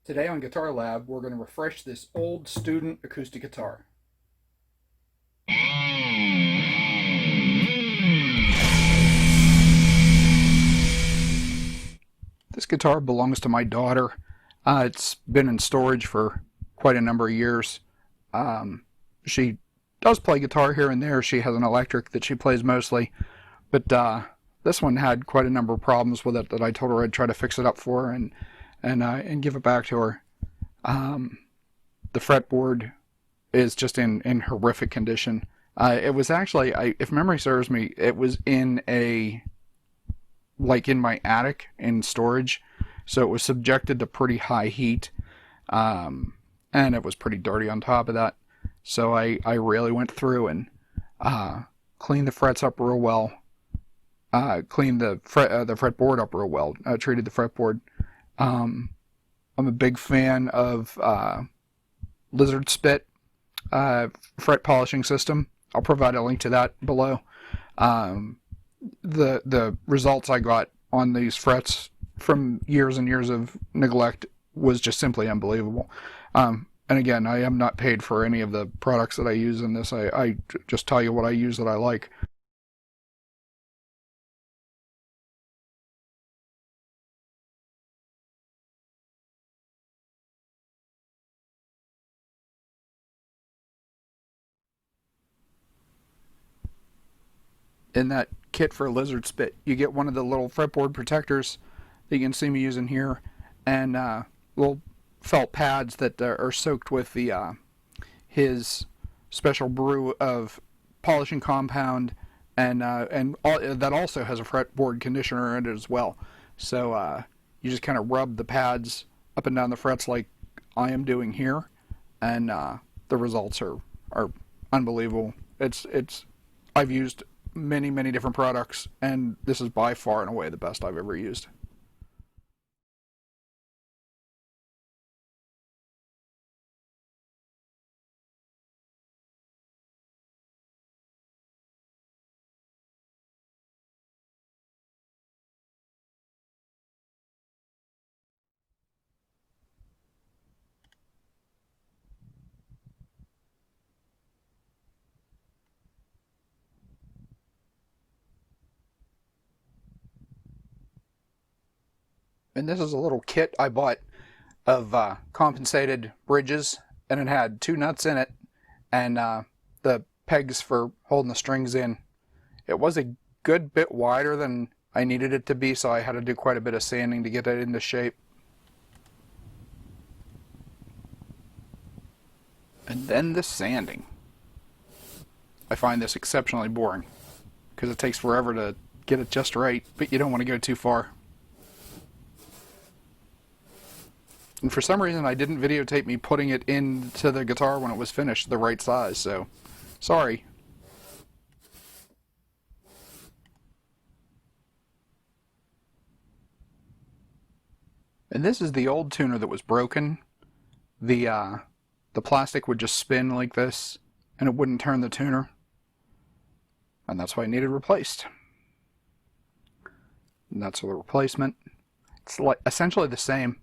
Today on Guitar Lab, we're going to refresh this old student acoustic guitar. This guitar belongs to my daughter. It's been in storage for quite a number of years. She does play guitar here and there. She has an electric that she plays mostly, but this one had quite a number of problems with it that I told her I'd try to fix it up for her and give it back to her. The fretboard is just in horrific condition. It was actually, if memory serves me, it was in my attic in storage, so it was subjected to pretty high heat, and it was pretty dirty on top of that. So I really went through and cleaned the frets up real well, cleaned the fretboard up real well, treated the fretboard. I'm a big fan of Lizard Spit fret polishing system. I'll provide a link to that below. The results I got on these frets from years and years of neglect was just simply unbelievable. And again, I am not paid for any of the products that I use in this. I just tell you what I use that I like. In that kit for Lizard Spit, you get one of the little fretboard protectors that you can see me using here, and little felt pads that are soaked with his special brew of polishing compound, and that also has a fretboard conditioner in it as well. So you just kind of rub the pads up and down the frets like I am doing here, and the results are unbelievable. I've used many different products, and this is by far and away the best I've ever used. And this is a little kit I bought of compensated bridges, and it had two nuts in it and the pegs for holding the strings in. It was a good bit wider than I needed it to be, so I had to do quite a bit of sanding to get it into shape. And then the sanding. I find this exceptionally boring because it takes forever to get it just right, but you don't want to go too far. And for some reason I didn't videotape me putting it into the guitar when it was finished the right size, so sorry. And this is the old tuner that was broken. The plastic would just spin like this and it wouldn't turn the tuner. And that's why it needed replaced. And that's the replacement. It's like essentially the same.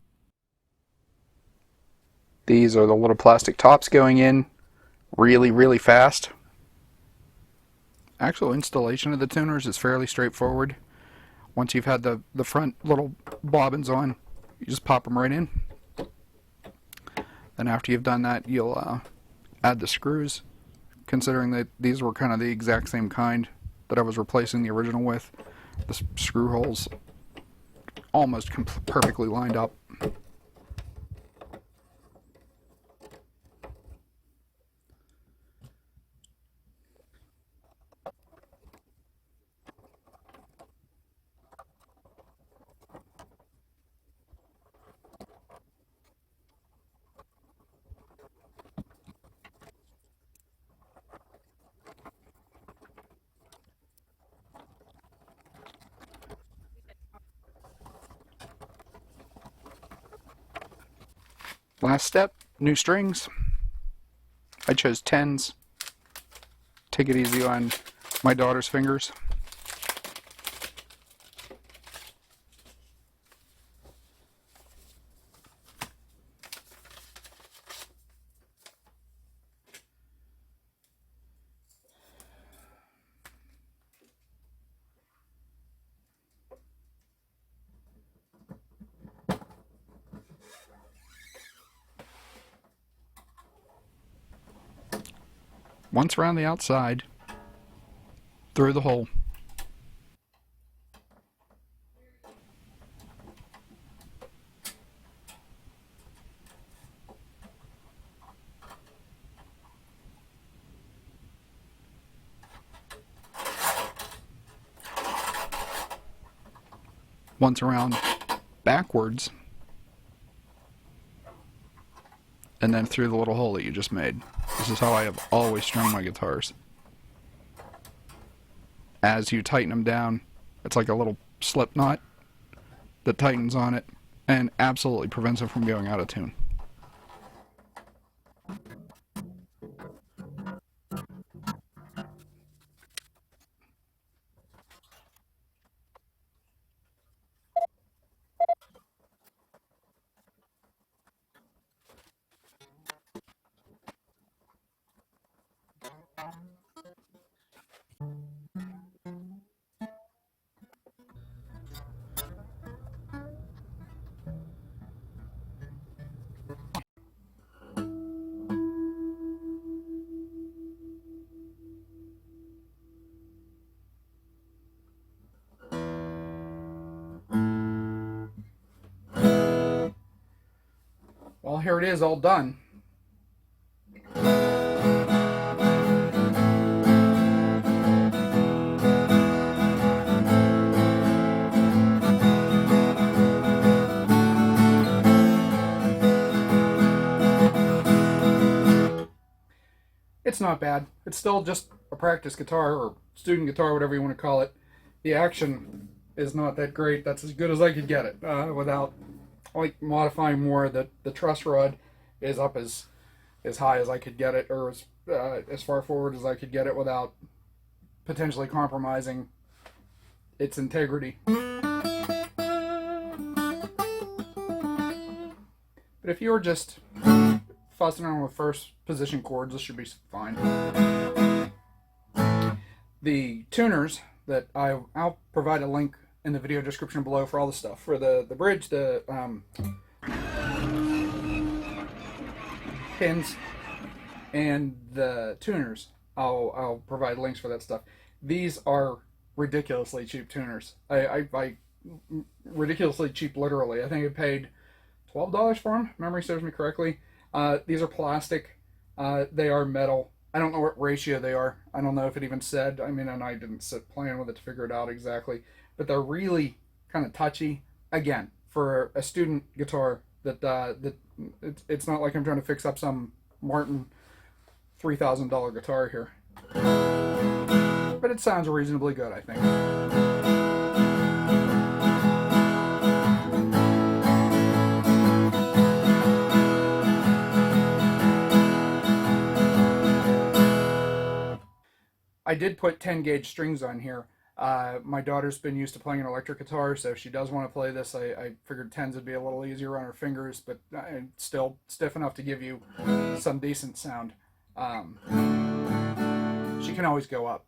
These are the little plastic tops going in really fast. Actual installation of the tuners is fairly straightforward. Once you've had the front little bobbins on, you just pop them right in. Then after you've done that, you'll add the screws, considering that these were kind of the exact same kind that I was replacing the original with. The screw holes almost perfectly lined up. Last step, new strings. I chose 10s. Take it easy on my daughter's fingers. once around the outside, through the hole. Once around backwards, and then through the little hole that you just made. This is how I have always strung my guitars. As you tighten them down, it's like a little slip knot that tightens on it and absolutely prevents it from going out of tune. Well, here it is, all done. It's not bad. It's still just a practice guitar or student guitar, whatever you want to call it. The action is not that great. That's as good as I could get it without like modifying more. The truss rod is up as high as I could get it, or as far forward as I could get it without potentially compromising its integrity. But if you're just fussing around with first position chords, this should be fine. The tuners that I'll provide a link in the video description below for all the stuff, for the bridge, the pins, and the tuners. I'll provide links for that stuff. These are ridiculously cheap tuners. I ridiculously cheap, literally. I think I paid $12 for them, memory serves me correctly. These are plastic. They are metal. I don't know what ratio they are. I don't know if it even said. I mean, and I didn't sit playing with it to figure it out exactly. But they're really kind of touchy. Again, for a student guitar, it's not like I'm trying to fix up some Martin $3,000 guitar here. But it sounds reasonably good, I think. I did put 10 gauge strings on here. My daughter's been used to playing an electric guitar, so if she does want to play this, I figured 10s would be a little easier on her fingers, but still stiff enough to give you some decent sound. She can always go up.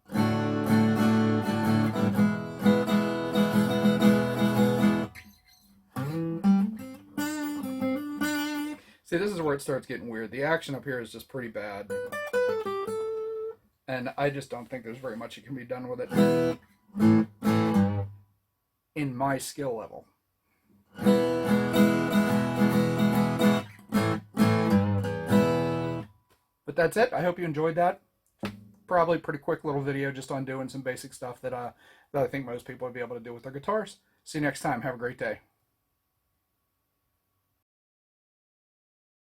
See, this is where it starts getting weird. The action up here is just pretty bad. And I just don't think there's very much that can be done with it in my skill level. But that's it. I hope you enjoyed that. Probably a pretty quick little video just on doing some basic stuff that I think most people would be able to do with their guitars. See you next time. Have a great day.